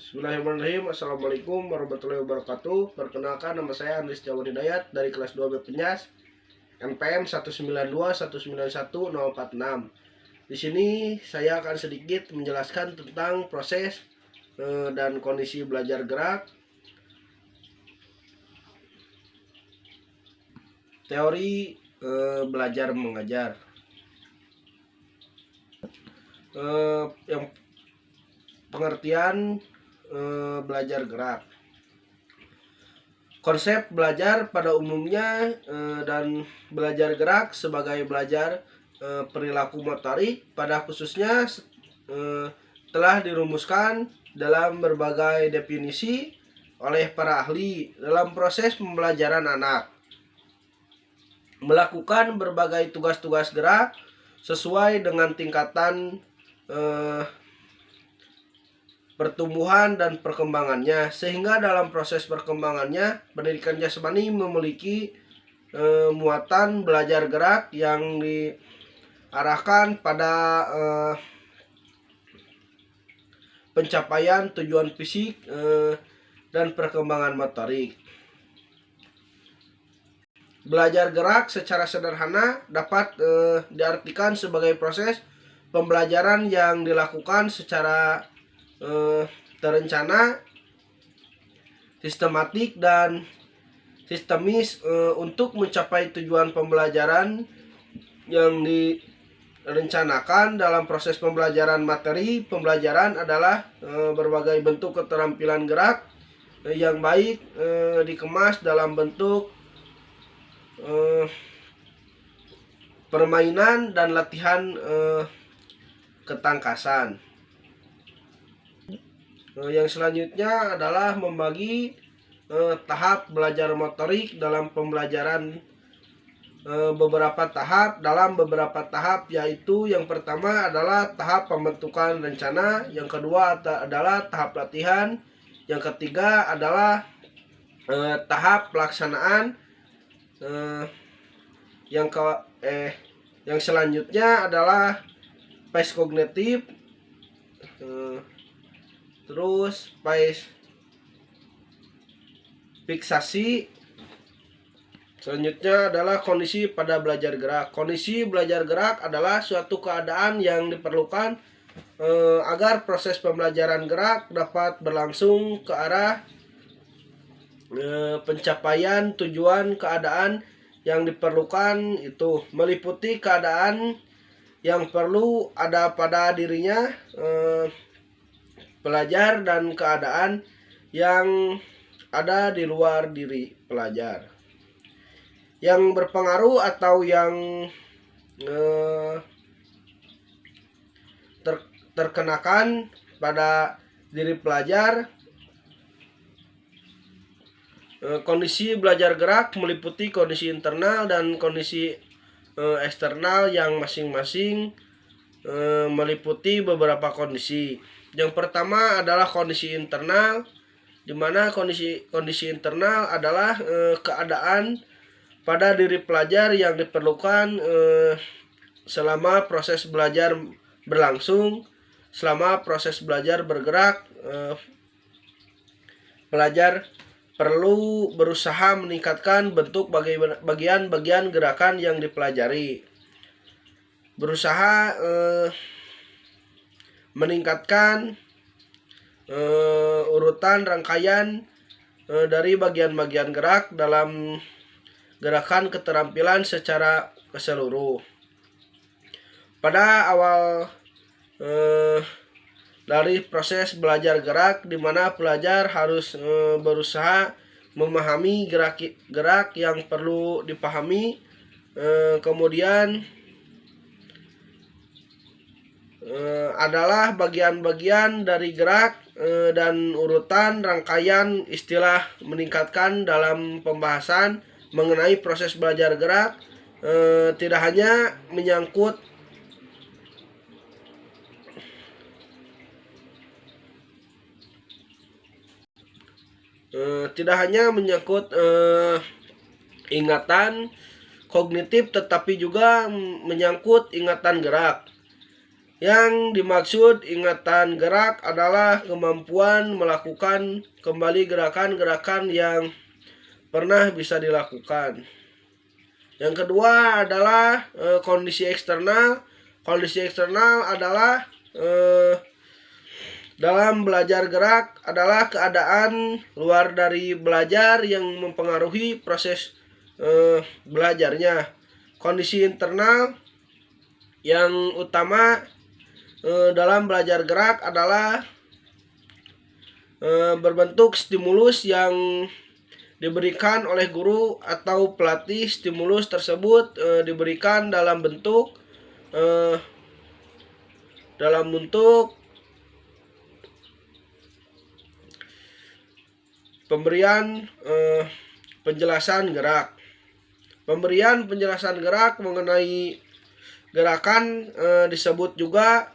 Bismillahirrahmanirrahim. Assalamualaikum warahmatullahi wabarakatuh. Perkenalkan, nama saya Andris Jawadi Dayat dari kelas 2 Penyas, NPM 192191046. Di sini saya akan sedikit menjelaskan tentang proses dan kondisi belajar gerak, teori belajar mengajar. Yang pengertian belajar gerak. Konsep belajar pada umumnya dan belajar gerak sebagai belajar perilaku motorik pada khususnya telah dirumuskan dalam berbagai definisi oleh para ahli dalam proses pembelajaran anak. Melakukan berbagai tugas-tugas gerak sesuai dengan tingkatan pertumbuhan dan perkembangannya, sehingga dalam proses perkembangannya pendidikan jasmani memiliki muatan belajar gerak yang diarahkan pada pencapaian tujuan fisik dan perkembangan motorik. Belajar gerak secara sederhana dapat diartikan sebagai proses pembelajaran yang dilakukan secara terencana, sistematik, dan sistemis untuk mencapai tujuan pembelajaran yang direncanakan. Dalam proses pembelajaran materi pembelajaran adalah berbagai bentuk keterampilan gerak yang baik dikemas dalam bentuk permainan dan latihan ketangkasan. Yang selanjutnya adalah membagi tahap belajar motorik dalam pembelajaran beberapa tahap, yaitu yang pertama adalah tahap pembentukan rencana, yang kedua adalah tahap latihan, yang ketiga adalah tahap pelaksanaan, yang selanjutnya adalah phase kognitif, terus phase fiksasi. Selanjutnya adalah kondisi pada belajar gerak. Kondisi belajar gerak adalah suatu keadaan yang diperlukan agar proses pembelajaran gerak dapat berlangsung ke arah pencapaian tujuan. Keadaan yang diperlukan itu meliputi keadaan yang perlu ada pada dirinya pelajar dan keadaan yang ada di luar diri pelajar yang berpengaruh atau yang terkenakan pada diri pelajar. Kondisi belajar gerak meliputi kondisi internal dan kondisi eksternal yang masing-masing meliputi beberapa kondisi. Yang pertama adalah kondisi internal, di mana kondisi internal adalah keadaan pada diri pelajar yang diperlukan selama proses belajar berlangsung. Selama proses belajar bergerak, pelajar perlu berusaha meningkatkan bentuk bagian-bagian gerakan yang dipelajari. Berusaha meningkatkan urutan rangkaian dari bagian-bagian gerak dalam gerakan keterampilan secara keseluruh. Pada awal dari proses belajar gerak, di mana pelajar harus berusaha memahami gerak yang perlu dipahami, kemudian adalah bagian-bagian dari gerak dan urutan rangkaian istilah meningkatkan dalam pembahasan mengenai proses belajar gerak. Tidak hanya menyangkut ingatan kognitif, tetapi juga menyangkut ingatan gerak. Yang dimaksud ingatan gerak adalah kemampuan melakukan kembali gerakan-gerakan yang pernah bisa dilakukan. Yang kedua adalah kondisi eksternal. Kondisi eksternal adalah dalam belajar gerak adalah keadaan luar dari belajar yang mempengaruhi proses belajarnya. Kondisi internal yang utama dalam belajar gerak adalah berbentuk stimulus yang diberikan oleh guru atau pelatih. Stimulus tersebut diberikan dalam bentuk pemberian penjelasan gerak. Pemberian penjelasan gerak mengenai gerakan disebut juga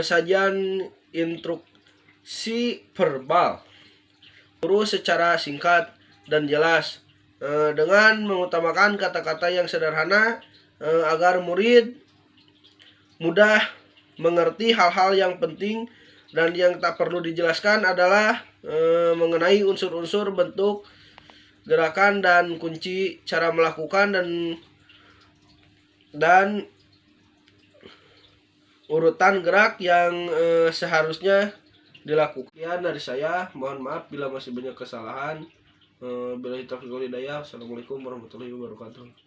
sajian instruksi verbal. Guru secara singkat dan jelas dengan mengutamakan kata-kata yang sederhana agar murid mudah mengerti. Hal-hal yang penting dan yang tak perlu dijelaskan adalah mengenai unsur-unsur bentuk gerakan dan kunci cara melakukan dan urutan gerak yang seharusnya dilakukan. Sekian dari saya, mohon maaf bila masih banyak kesalahan. Billahi taufiq wal hidayah. Assalamualaikum warahmatullahi wabarakatuh.